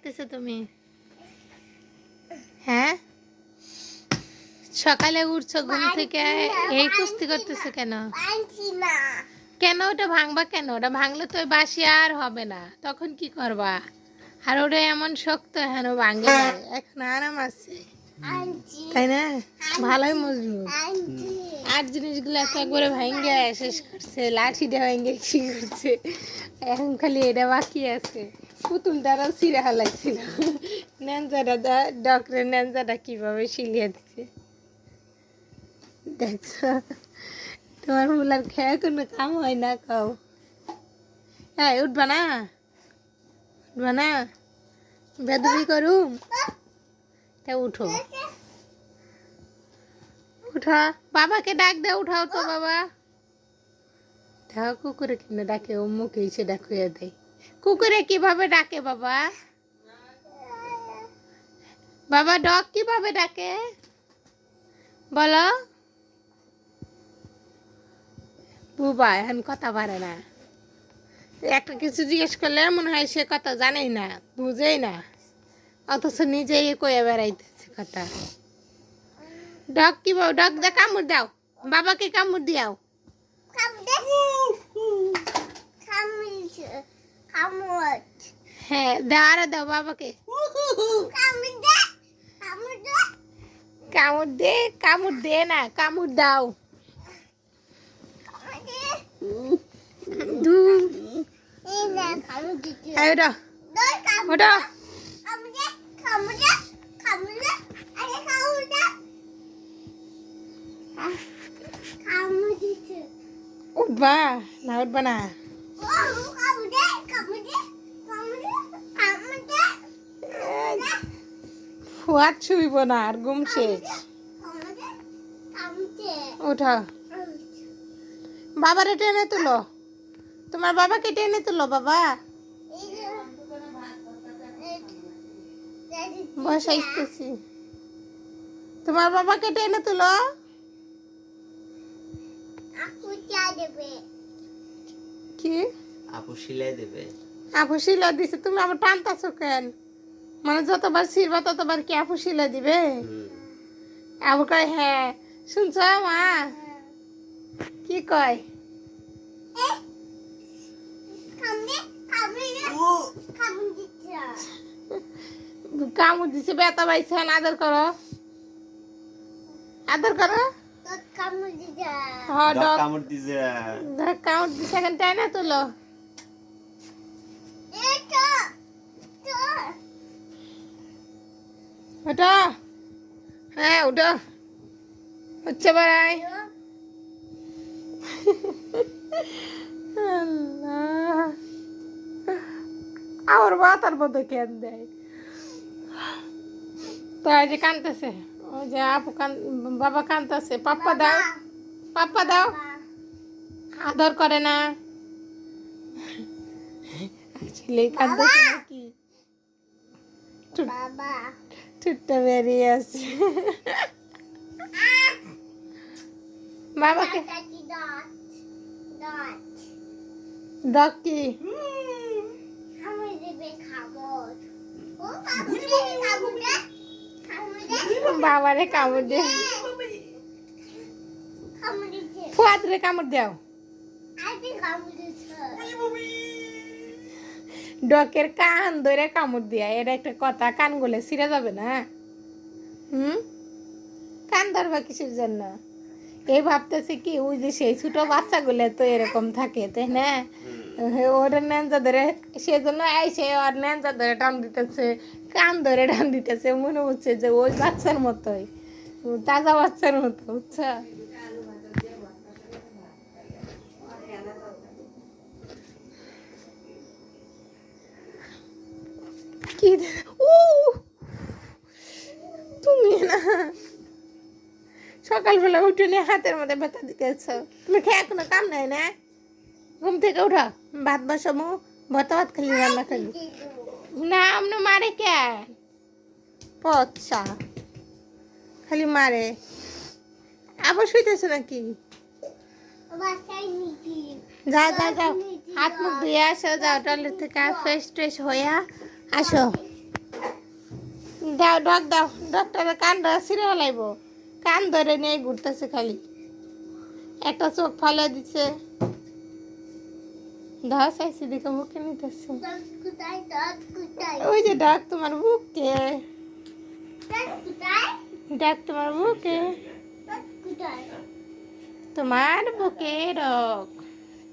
করতেছো তুমি? হ্যাঁ, সকালে উঠছো ঘুম থেকে, এই কুস্তি করতেছো কেন? কেন ওটা ভাঙবা কেন? ওটা ভাঙলে তো ওই বাসি আর হবে না, তখন কি করবা? আর ওটা এমন শক্ত, হেন ভাঙে না, এখন আরাম আছে, তাই না? ভালোই মজবুত। আর জিনিসগুলো তো একবারে ভাঙ্গে শেষ করছে, লাঠিটা ভাঙ্গে কি করছে, এখন খালি এটা বাকি আছে। পুতুলটারও ছিঁড়ে হালাইছিল, ন্যাঞ্জাটা ডক্টরের ন্যাঞ্জাটা কিভাবে শিলিয়ে দিচ্ছে দেখছো? তোমার ফুলার খেয়ে কোনো কাম হয় না, খাও। হ্যাঁ, উঠবা না, উঠবা না, বেদবি করুম, তা উঠো, উঠা, বাবাকে ডাক দে, উঠাও তো বাবা। দেখো কুকুরে কিনে ডাকে, ও মুখে এসে ডাকুয়ে দেয়। কুকুরে কিভাবে ডাকে বাবা? বাবা ডগ কিভাবে ডাকে বলো? বুবা এখন কথা পারে না, একটা কিছু জিজ্ঞেস করলে মনে হয় সে কথা জানেই না, বুঝেই না, অথচ নিজেই কয়ে বেড়াইতেছে কথা। ডগ কিভাবে, ডগ দা কামড় দাও, বাবাকে কামড় দিয়াও। হ্যাঁ দাও, আরো দাও বাবাকে কামড় দে, কামড় দে না, কামড় দাও। ওটা ওটা উঠবা না, উঠবা না, ফুয়ার ছুইব না, আর ঘুম শেষ। ওঠা, বাবারে টেনে তুলো, তোমার বাবাকে টেনে তুলো বাবা, বসাইতেছি, তোমার বাবাকে টেনে তুলো। কি আপু সিলাই দেবে? আপু শিলা দিছে, তুমি আবার টানতাছো কেন? মানে যতবার ছিড়বা ততবার কি আপু শিলা দিবে? আপু কয় হ্যাঁ, শুনছ মা কি কয়? কামড় দিছে, ব্যথা পাইছেন, আদর করো, আদর করো। হ্যাঁ, ডগ কামড় দিছে। কামড় দিছে, এখন তাই না তুলো। ওটা, হ্যাঁ ওটা হচ্ছে বাড়াই। আল্লাহ, আমার মাথার মধ্যে কেন দেয়, তো এই যে কানতেছে, ওই যে আপু বাবা কানতেছে, পাপ্পা দাও, পাপ্পা দাও, আদর করে না, ছেলে কানতেছে নাকি? ঠুটটা বেরিয়ে আছে। বাবাকে ডগ কি বাবারে কামড় দে, ফুয়াদরে কামড় দাও। ডকের কান ধরে কামড় দিয়া, এটা একটা কথা? কান গুলে ছিঁড়ে যাবে না? কান ধরবা কিসের জন্য? এই ভাবতেছে কি ওই যে সেই ছোট বাচ্চাগুলো তো এরকম থাকে, তাই না? ওরা ন্যাঞ্জা ধরে, সেজন্য আইসে ওর ন্যাঞ্জা ধরে টান দিতেছে, কান ধরে টান দিতেছে, মনে হচ্ছে যে ওই বাচ্চার মতোই, তাজা বাচ্চার মতো, বুঝছো? কি ও তুমি না সকালবেলা উঠে নিয়ে হাতের মধ্যে ব্যথা দিতেছ, তুমি খেয়ে কোনো কাম নাই না? ঘুম থেকে উঠা, ভাত বসাবো, ভাত খালি, রান্না খালি না, আমরা মারে কে পচ্ছা, খালি মারে। আবার শুইতেছে নাকি? যাও যাও যাও, হাত মুখ ধুয়ে আসো, যাও টয়লেট থেকে ফ্রেশ ট্রেশ হইয়া আসো। দাও ডক দাও, ডক্টরে কান ধরে ছিঁড়ে হলাইব, কান ধরে নিয়ে ঘুরতেছে খালি, একটা চোখ ফালে দিচ্ছে। দাও চাইছি দিকে বুকে নিতেছে, ওই যে ডাক তোমার বুকে, ডাক তোমার বুকে, তোমার বুকে ডক।